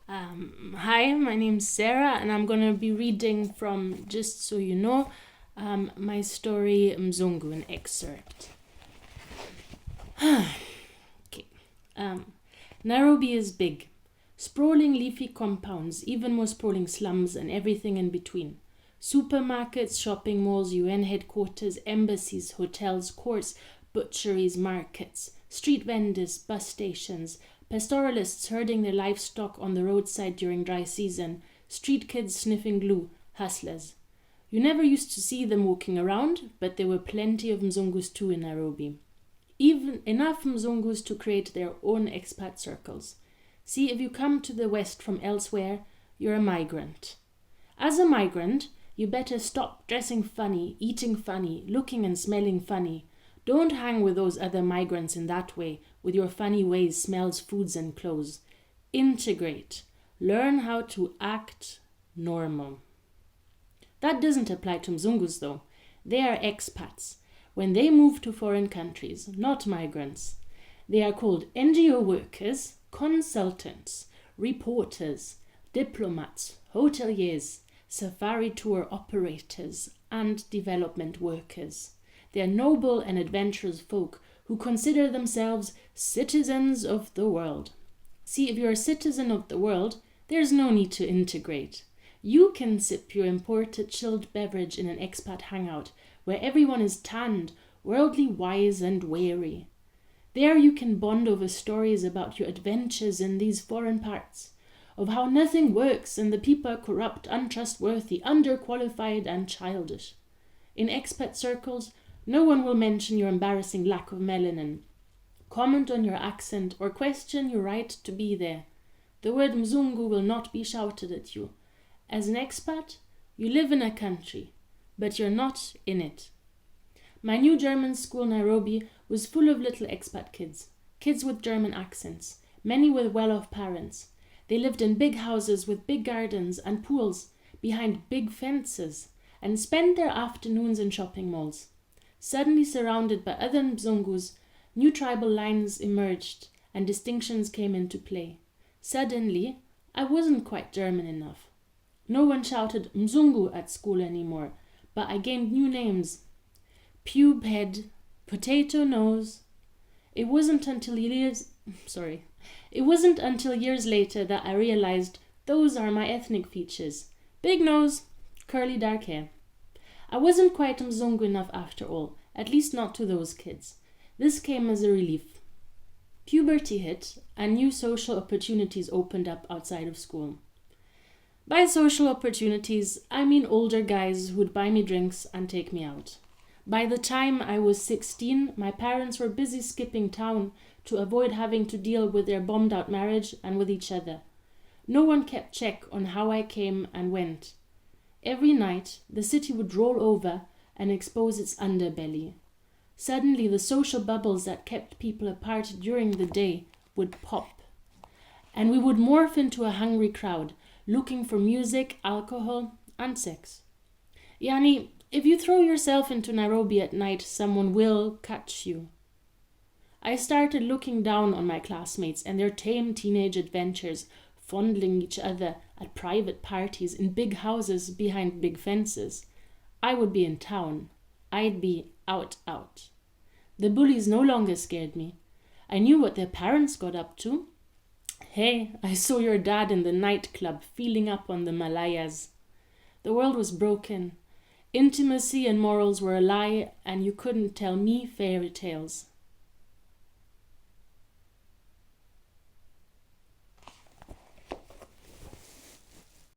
Hi, my name's Sarah, and I'm going to be reading from, just so you know, my story Mzungu, an excerpt. Okay. Nairobi is big. Sprawling leafy compounds, even more sprawling slums, and everything in between. Supermarkets, shopping malls, UN headquarters, embassies, hotels, courts, butcheries, markets, street vendors, bus stations, pastoralists herding their livestock on the roadside during dry season, street kids sniffing glue, hustlers. You never used to see them walking around, but there were plenty of Mzungus too in Nairobi. Even enough Mzungus to create their own expat circles. See, if you come to the West from elsewhere, you're a migrant. As a migrant, you better stop dressing funny, eating funny, looking and smelling funny. Don't hang with those other migrants in that way, with your funny ways, smells, foods and clothes. Integrate. Learn how to act normal. That doesn't apply to Mzungus though. They are expats. When they move to foreign countries, not migrants. They are called NGO workers, consultants, reporters, diplomats, hoteliers, safari tour operators, and development workers. They are noble and adventurous folk who consider themselves citizens of the world. See, if you're a citizen of the world, there's no need to integrate. You can sip your imported chilled beverage in an expat hangout where everyone is tanned, worldly wise and wary. There you can bond over stories about your adventures in these foreign parts, of how nothing works and the people are corrupt, untrustworthy, underqualified and childish. In expat circles, no one will mention your embarrassing lack of melanin, comment on your accent or question your right to be there. The word Mzungu will not be shouted at you. As an expat, you live in a country, but you're not in it. My new German school, Nairobi, was full of little expat kids with German accents, many with well-off parents. They lived in big houses with big gardens and pools behind big fences and spent their afternoons in shopping malls. Suddenly surrounded by other Mzungus, new tribal lines emerged and distinctions came into play. Suddenly, I wasn't quite German enough. No one shouted Mzungu at school anymore, but I gained new names. Pube head, potato nose. It wasn't until years later that I realized those are my ethnic features. Big nose, curly dark hair. I wasn't quite Mzungu enough after all, at least not to those kids. This came as a relief. Puberty hit, and new social opportunities opened up outside of school. By social opportunities, I mean older guys who'd buy me drinks and take me out. By the time I was 16, my parents were busy skipping town to avoid having to deal with their bombed-out marriage and with each other. No one kept check on how I came and went. Every night, the city would roll over and expose its underbelly. Suddenly, the social bubbles that kept people apart during the day would pop. And we would morph into a hungry crowd, looking for music, alcohol, and sex. Yani, if you throw yourself into Nairobi at night, someone will catch you. I started looking down on my classmates and their tame teenage adventures, fondling each other at private parties in big houses behind big fences. I would be in town. I'd be out. The bullies no longer scared me. I knew what their parents got up to. Hey, I saw your dad in the nightclub feeling up on the Malayas. The world was broken. Intimacy and morals were a lie, and you couldn't tell me fairy tales.